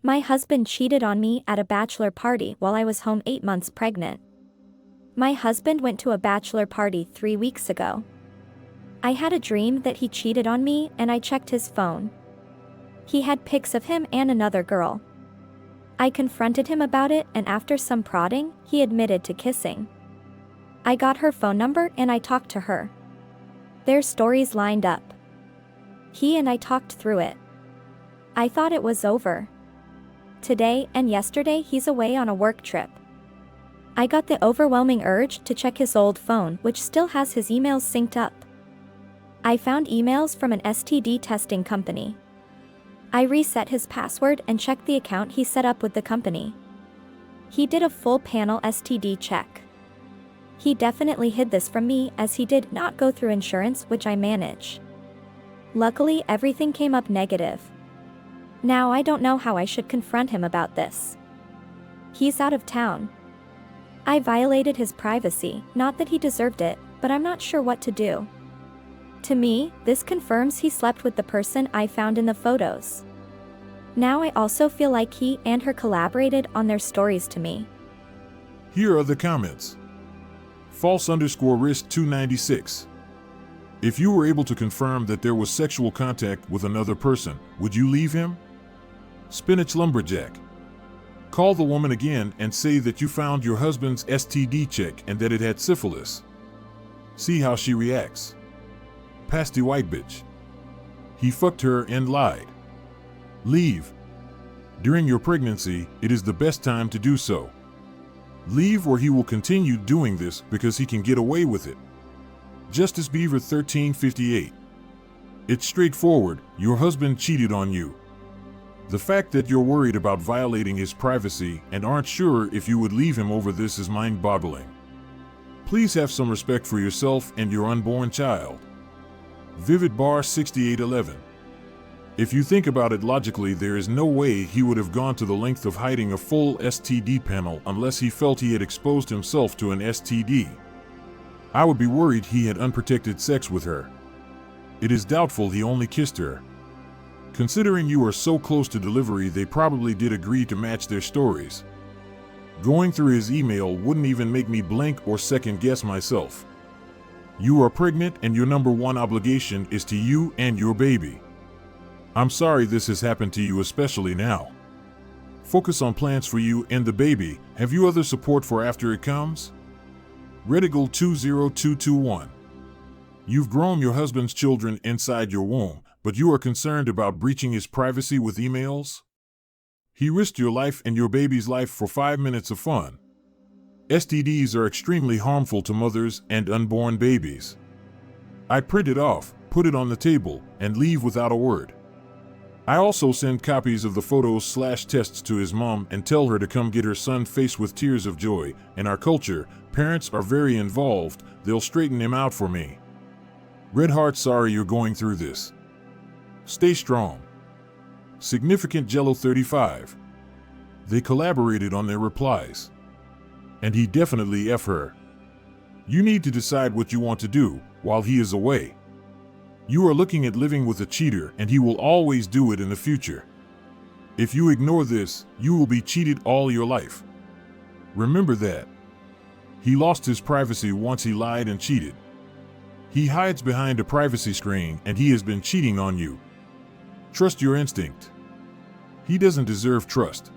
My husband cheated on me at a bachelor party while I was home 8 months pregnant. My husband went to a bachelor party 3 weeks ago. I had a dream that he cheated on me and I checked his phone. He had pics of him and another girl. I confronted him about it and after some prodding, he admitted to kissing. I got her phone number and I talked to her. Their stories lined up. He and I talked through it. I thought it was over. Today and yesterday he's away on a work trip. I got the overwhelming urge to check his old phone, which still has his emails synced up. I found emails from an STD testing company. I reset his password and checked the account he set up with the company. He did a full panel STD check. He definitely hid this from me as he did not go through insurance, which I manage. Luckily, everything came up negative. Now I don't know how I should confront him about this. He's out of town. I violated his privacy, not that he deserved it, but I'm not sure what to do. To me, this confirms he slept with the person I found in the photos. Now I also feel like he and her collaborated on their stories to me. Here are the comments. False_risk 296. If you were able to confirm that there was sexual contact with another person, would you leave him? Spinach Lumberjack. Call the woman again and say that you found your husband's STD check and that it had syphilis. See how she reacts. Pasty White Bitch. He fucked her and lied. Leave. During your pregnancy, it is the best time to do so. Leave or he will continue doing this because he can get away with it. Justice Beaver 1358. It's straightforward, your husband cheated on you. The fact that you're worried about violating his privacy and aren't sure if you would leave him over this is mind-boggling. Please have some respect for yourself and your unborn child. Vivid Bar 6811. If you think about it logically, there is no way he would have gone to the length of hiding a full STD panel unless he felt he had exposed himself to an STD. I would be worried he had unprotected sex with her. It is doubtful he only kissed her. Considering you are so close to delivery, they probably did agree to match their stories. Going through his email wouldn't even make me blink or second guess myself. You are pregnant and your number one obligation is to you and your baby. I'm sorry this has happened to you, especially now. Focus on plans for you and the baby. Have you other support for after it comes? Redigal 20221. You've grown your husband's children inside your womb, but you are concerned about breaching his privacy with emails? He risked your life and your baby's life for 5 minutes of fun. STDs are extremely harmful to mothers and unborn babies. I'd print it off, put it on the table, and leave without a word. I also send copies of the photos/tests to his mom and tell her to come get her son faced with tears of joy. In our culture, parents are very involved, they'll straighten him out for me. Red Heart, sorry you're going through this. Stay strong. Significant Jello 35. They collaborated on their replies. And he definitely F her. You need to decide what you want to do while he is away. You are looking at living with a cheater and he will always do it in the future. If you ignore this, you will be cheated all your life. Remember that. He lost his privacy once he lied and cheated. He hides behind a privacy screen and he has been cheating on you. Trust your instinct. He doesn't deserve trust.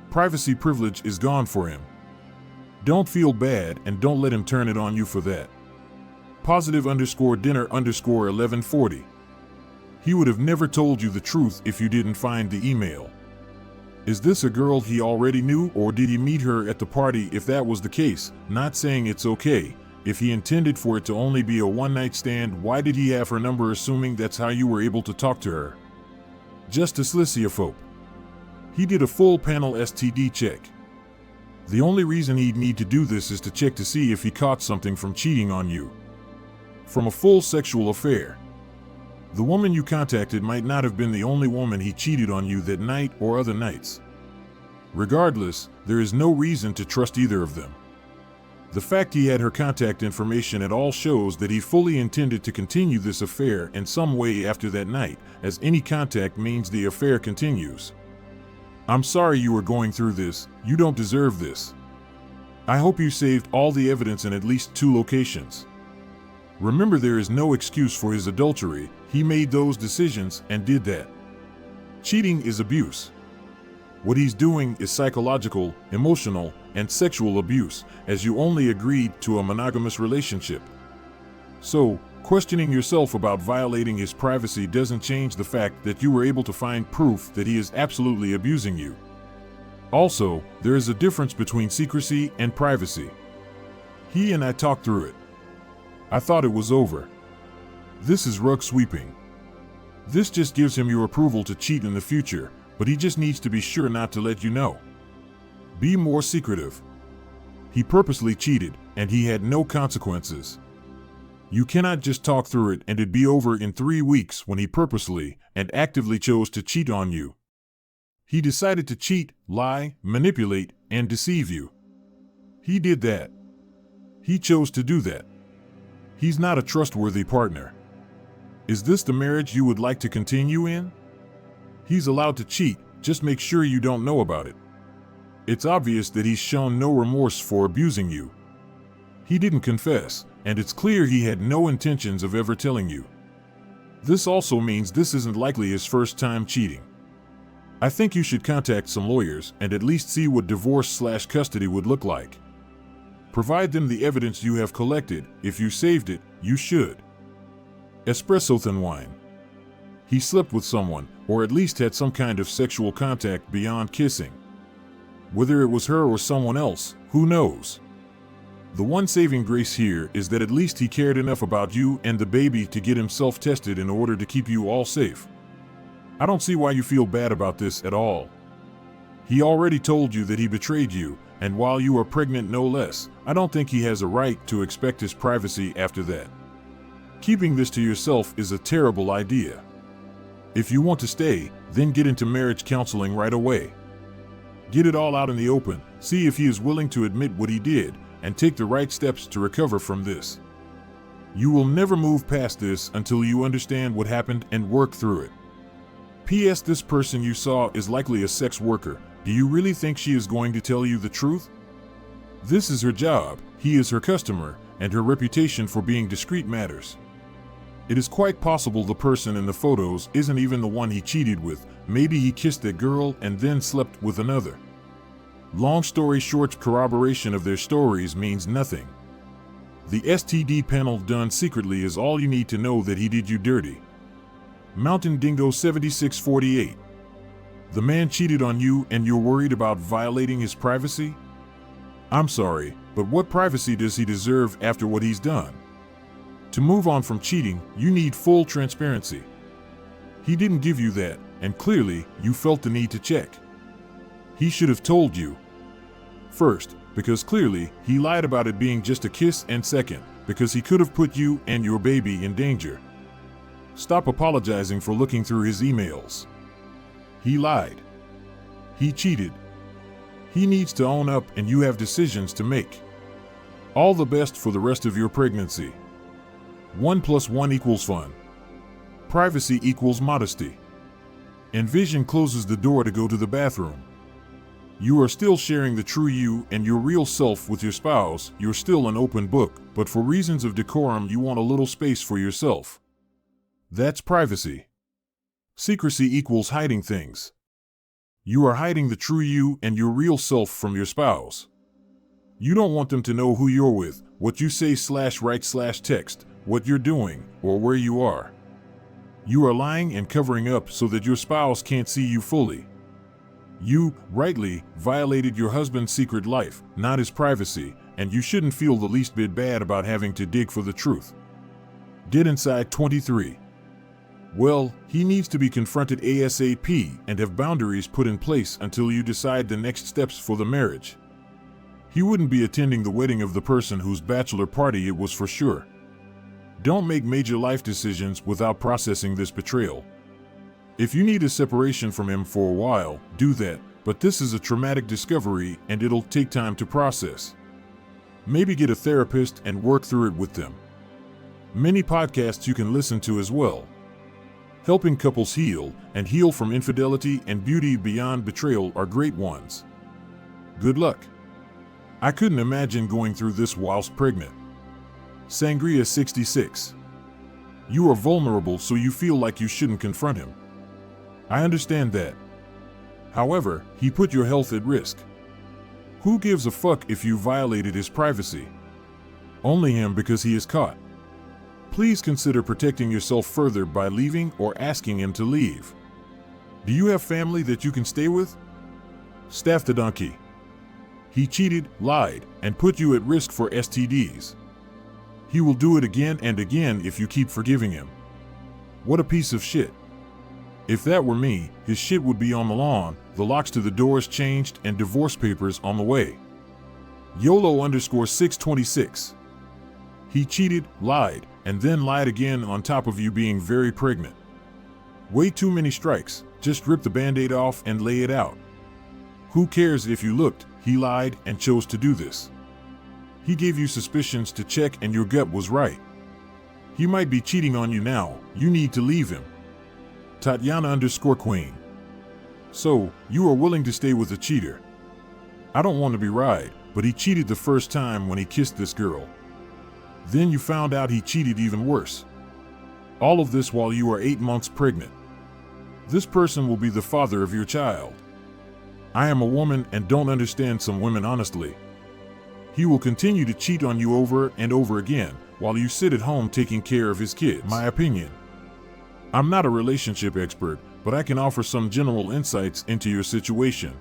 Privacy privilege is gone for him. Don't feel bad and don't let him turn it on you for that. Positive_dinner_1140. He would have never told you the truth if you didn't find the email. Is this a girl he already knew or did he meet her at the party? If that was the case, not saying it's okay. If he intended for it to only be a one-night stand, why did he have her number assuming that's how you were able to talk to her? Justice Lysiophobe. He did a full panel STD check. The only reason he'd need to do this is to check to see if he caught something from cheating on you. From a full sexual affair. The woman you contacted might not have been the only woman he cheated on you that night or other nights. Regardless, there is no reason to trust either of them. The fact he had her contact information at all shows that he fully intended to continue this affair in some way after that night, as any contact means the affair continues. I'm sorry you are going through this. You don't deserve this. I hope you saved all the evidence in at least 2 locations. Remember, there is no excuse for his adultery. He made those decisions and did that. Cheating is abuse. What he's doing is psychological, emotional, and sexual abuse, as you only agreed to a monogamous relationship. So, questioning yourself about violating his privacy doesn't change the fact that you were able to find proof that he is absolutely abusing you. Also, there is a difference between secrecy and privacy. He and I talked through it. I thought it was over. This is rug sweeping. This just gives him your approval to cheat in the future, but he just needs to be sure not to let you know. Be more secretive. He purposely cheated, and he had no consequences. You cannot just talk through it and it'd be over in 3 weeks when he purposely and actively chose to cheat on you. He decided to cheat, lie, manipulate, and deceive you. He did that. He chose to do that. He's not a trustworthy partner. Is this the marriage you would like to continue in? He's allowed to cheat, just make sure you don't know about it. It's obvious that he's shown no remorse for abusing you. He didn't confess, and it's clear he had no intentions of ever telling you. This also means this isn't likely his first time cheating. I think you should contact some lawyers and at least see what divorce/custody would look like. Provide them the evidence you have collected. If you saved it, you should. Espresso thin wine. He slept with someone, or at least had some kind of sexual contact beyond kissing. Whether it was her or someone else, who knows? The one saving grace here is that at least he cared enough about you and the baby to get himself tested in order to keep you all safe. I don't see why you feel bad about this at all. He already told you that he betrayed you, and while you are pregnant no less, I don't think he has a right to expect his privacy after that. Keeping this to yourself is a terrible idea. If you want to stay, then get into marriage counseling right away. Get it all out in the open, see if he is willing to admit what he did, and take the right steps to recover from this. You will never move past this until you understand what happened and work through it. P.S. This person you saw is likely a sex worker. Do you really think she is going to tell you the truth? This is her job, he is her customer, and her reputation for being discreet matters. It is quite possible the person in the photos isn't even the one he cheated with. Maybe he kissed that girl and then slept with another. Long story short, corroboration of their stories means nothing. The STD panel done secretly is all you need to know that he did you dirty. Mountain Dingo 7648. The man cheated on you and you're worried about violating his privacy? I'm sorry, but what privacy does he deserve after what he's done? To move on from cheating, you need full transparency. He didn't give you that, and clearly, you felt the need to check. He should have told you. First, because clearly, he lied about it being just a kiss, and second, because he could have put you and your baby in danger. Stop apologizing for looking through his emails. He lied. He cheated. He needs to own up, and you have decisions to make. All the best for the rest of your pregnancy. 1 + 1 = fun. Privacy equals modesty. Envision closes the door to go to the bathroom. You are still sharing the true you and your real self with your spouse. You're still an open book, but for reasons of decorum, you want a little space for yourself. That's privacy. Secrecy equals hiding things. You are hiding the true you and your real self from your spouse. You don't want them to know who you're with, what you say/write/text, what you're doing, or where you are. You are lying and covering up so that your spouse can't see you fully. You, rightly, violated your husband's secret life, not his privacy, and you shouldn't feel the least bit bad about having to dig for the truth. Get inside 23. Well, he needs to be confronted ASAP and have boundaries put in place until you decide the next steps for the marriage. He wouldn't be attending the wedding of the person whose bachelor party it was for sure. Don't make major life decisions without processing this betrayal. If you need a separation from him for a while, do that, but this is a traumatic discovery and it'll take time to process. Maybe get a therapist and work through it with them. Many podcasts you can listen to as well. Helping couples heal from infidelity and beauty beyond betrayal are great ones. Good luck. I couldn't imagine going through this whilst pregnant. Sangria 66. You are vulnerable, so you feel like you shouldn't confront him. I understand that. However, he put your health at risk. Who gives a fuck if you violated his privacy? Only him, because he is caught. Please consider protecting yourself further by leaving or asking him to leave. Do you have family that you can stay with? Staff the donkey. He cheated, lied, and put you at risk for STDs. He will do it again and again if you keep forgiving him. What a piece of shit. If that were me, his shit would be on the lawn, the locks to the doors changed, and divorce papers on the way. YOLO_626. He cheated, lied, and then lied again on top of you being very pregnant. Way too many strikes. Just rip the band-aid off and lay it out. Who cares if you looked? He lied and chose to do this. He gave you suspicions to check, and your gut was right. He might be cheating on you now. You need to leave him. Tatiana_Queen. So, you are willing to stay with a cheater. I don't want to be right, but he cheated the first time when he kissed this girl. Then you found out he cheated even worse. All of this while you are 8 months pregnant. This person will be the father of your child. I am a woman and don't understand some women honestly. He will continue to cheat on you over and over again while you sit at home taking care of his kids. My opinion. I'm not a relationship expert, but I can offer some general insights into your situation.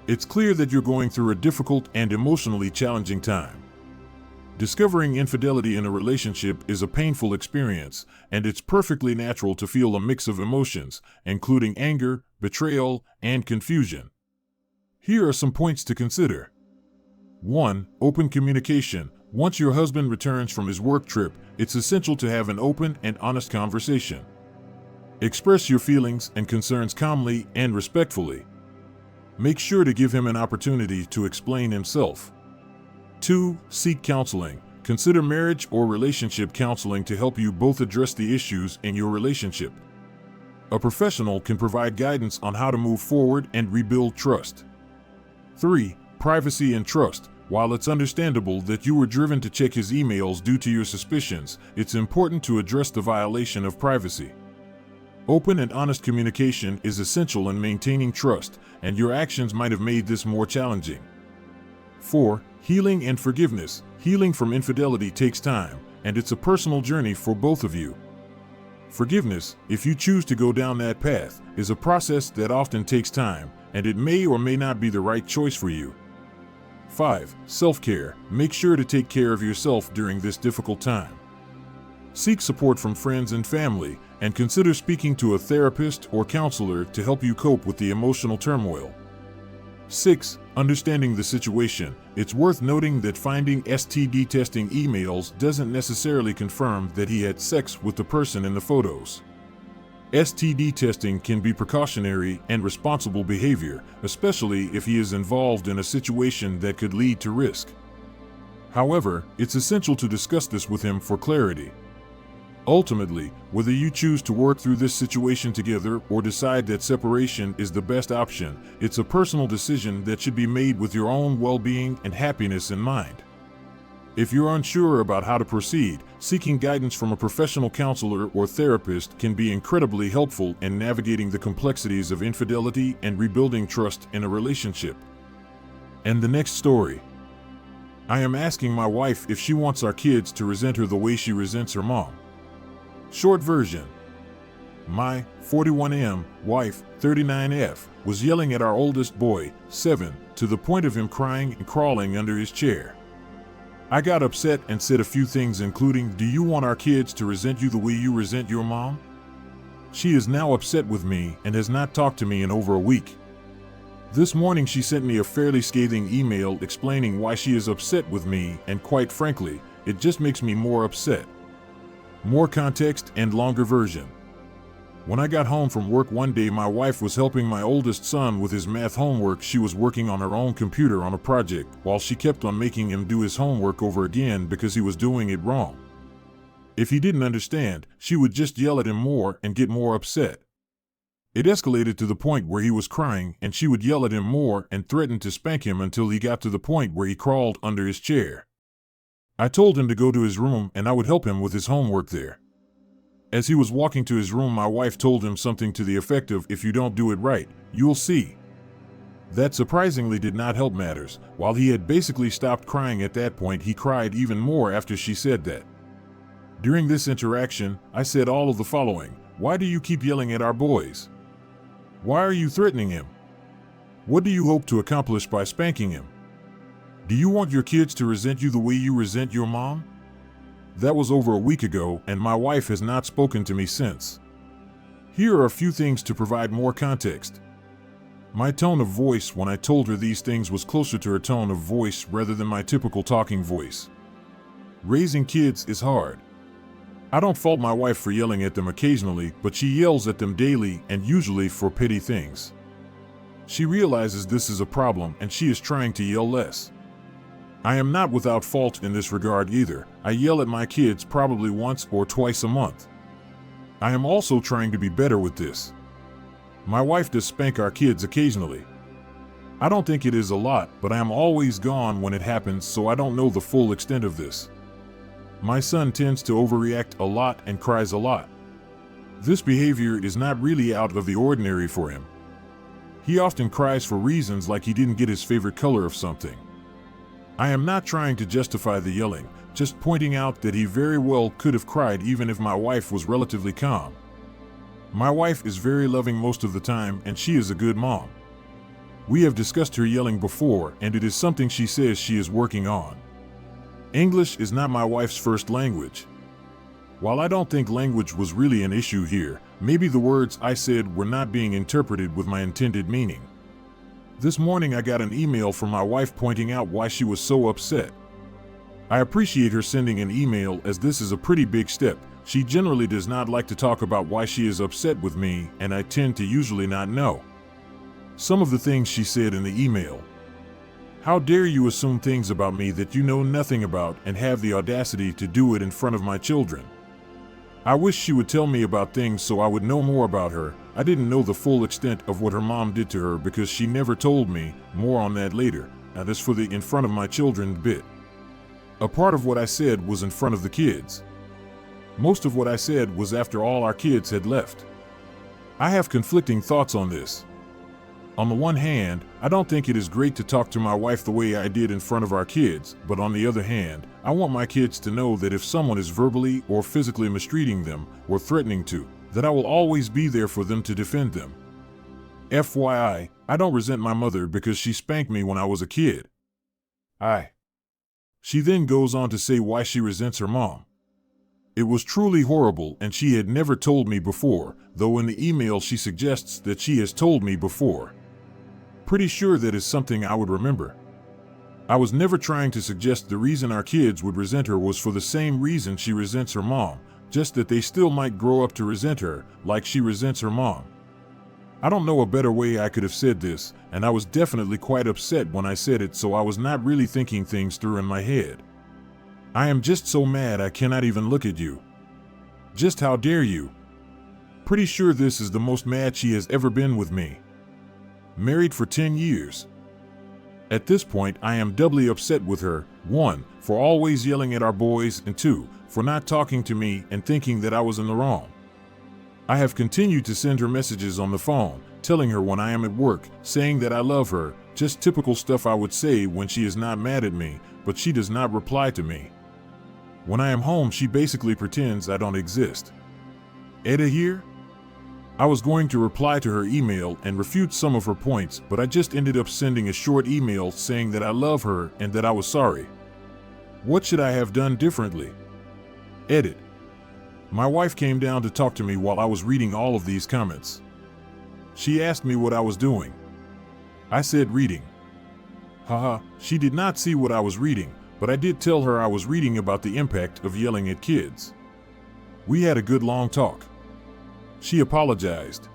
It's clear that you're going through a difficult and emotionally challenging time. Discovering infidelity in a relationship is a painful experience, and it's perfectly natural to feel a mix of emotions, including anger, betrayal, and confusion. Here are some points to consider. 1. Open communication. Once your husband returns from his work trip, it's essential to have an open and honest conversation. Express your feelings and concerns calmly and respectfully. Make sure to give him an opportunity to explain himself. 2. Seek counseling. Consider marriage or relationship counseling to help you both address the issues in your relationship. A professional can provide guidance on how to move forward and rebuild trust. 3. Privacy and trust. While it's understandable that you were driven to check his emails due to your suspicions, it's important to address the violation of privacy. Open and honest communication is essential in maintaining trust, and your actions might have made this more challenging. 4. Healing and forgiveness. Healing from infidelity takes time, and it's a personal journey for both of you. Forgiveness, if you choose to go down that path, is a process that often takes time, and it may or may not be the right choice for you. 5. Self-care. Make sure to take care of yourself during this difficult time. Seek support from friends and family, and consider speaking to a therapist or counselor to help you cope with the emotional turmoil. 6. Understanding the situation. It's worth noting that finding STD testing emails doesn't necessarily confirm that he had sex with the person in the photos. STD testing can be precautionary and responsible behavior, especially if he is involved in a situation that could lead to risk. However, it's essential to discuss this with him for clarity. Ultimately, whether you choose to work through this situation together or decide that separation is the best option, it's a personal decision that should be made with your own well-being and happiness in mind. If you're unsure about how to proceed, seeking guidance from a professional counselor or therapist can be incredibly helpful in navigating the complexities of infidelity and rebuilding trust in a relationship. And the next story. I am asking my wife if she wants our kids to resent her the way she resents her mom. Short version. My 41M wife, 39F, was yelling at our oldest boy, 7, to the point of him crying and crawling under his chair. I got upset and said a few things, including, "Do you want our kids to resent you the way you resent your mom?" She is now upset with me and has not talked to me in over a week. This morning she sent me a fairly scathing email explaining why she is upset with me, and quite frankly, it just makes me more upset. More context and longer version. When I got home from work one day, my wife was helping my oldest son with his math homework. She was working on her own computer on a project, while she kept on making him do his homework over again because he was doing it wrong. If he didn't understand, she would just yell at him more and get more upset. It escalated to the point where he was crying, and she would yell at him more and threaten to spank him until he got to the point where he crawled under his chair. I told him to go to his room and I would help him with his homework there. As he was walking to his room, my wife told him something to the effect of, "If you don't do it right, you'll see." That surprisingly did not help matters. While he had basically stopped crying at that point, he cried even more after she said that. During this interaction, I said all of the following: "Why do you keep yelling at our boys? Why are you threatening him? What do you hope to accomplish by spanking him? Do you want your kids to resent you the way you resent your mom?" That was over a week ago, and my wife has not spoken to me since. Here are a few things to provide more context. My tone of voice when I told her these things was closer to her tone of voice rather than my typical talking voice. Raising kids is hard. I don't fault my wife for yelling at them occasionally, but she yells at them daily and usually for petty things. She realizes this is a problem and she is trying to yell less. I am not without fault in this regard either. I yell at my kids probably once or twice a month. I am also trying to be better with this. My wife does spank our kids occasionally. I don't think it is a lot, but I am always gone when it happens, so I don't know the full extent of this. My son tends to overreact a lot and cries a lot. This behavior is not really out of the ordinary for him. He often cries for reasons like he didn't get his favorite color of something. I am not trying to justify the yelling, just pointing out that he very well could have cried even if my wife was relatively calm. My wife is very loving most of the time and she is a good mom. We have discussed her yelling before and it is something she says she is working on. English is not my wife's first language. While I don't think language was really an issue here, maybe the words I said were not being interpreted with my intended meaning. This morning I got an email from my wife pointing out why she was so upset. I appreciate her sending an email as this is a pretty big step. She generally does not like to talk about why she is upset with me, and I tend to usually not know. Some of the things she said in the email. "How dare you assume things about me that you know nothing about and have the audacity to do it in front of my children? I wish she would tell me about things so I would know more about her. I didn't know the full extent of what her mom did to her because she never told me. More on that later." Now this for the "in front of my children" bit. A part of what I said was in front of the kids. Most of what I said was after all our kids had left. I have conflicting thoughts on this. On the one hand, I don't think it is great to talk to my wife the way I did in front of our kids, but on the other hand, I want my kids to know that if someone is verbally or physically mistreating them or threatening to, that I will always be there for them to defend them. FYI, I don't resent my mother because she spanked me when I was a kid. She then goes on to say why she resents her mom. It was truly horrible and she had never told me before, though in the email she suggests that she has told me before. Pretty sure that is something I would remember. I was never trying to suggest the reason our kids would resent her was for the same reason she resents her mom, just that they still might grow up to resent her, like she resents her mom. I don't know a better way I could have said this, and I was definitely quite upset when I said it, so I was not really thinking things through in my head. I am just so mad I cannot even look at you. Just how dare you? Pretty sure this is the most mad she has ever been with me. Married for 10 years. At this point, I am doubly upset with her, 1, for always yelling at our boys, and 2, for not talking to me and thinking that I was in the wrong. I have continued to send her messages on the phone, telling her when I am at work, saying that I love her, just typical stuff I would say when she is not mad at me, but she does not reply to me. When I am home, she basically pretends I don't exist. Edda here? I was going to reply to her email and refute some of her points, but I just ended up sending a short email saying that I love her and that I was sorry. What should I have done differently? Edit. My wife came down to talk to me while I was reading all of these comments. She asked me what I was doing. I said reading. Haha, she did not see what I was reading, but I did tell her I was reading about the impact of yelling at kids. We had a good long talk. She apologized.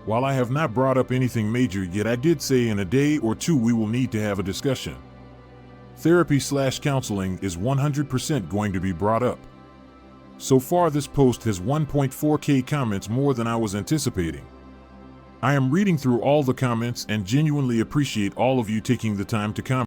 While I have not brought up anything major yet, I did say in a day or two we will need to have a discussion. Therapy/counseling is 100% going to be brought up. So far, this post has 1.4K comments, more than I was anticipating. I am reading through all the comments and genuinely appreciate all of you taking the time to comment.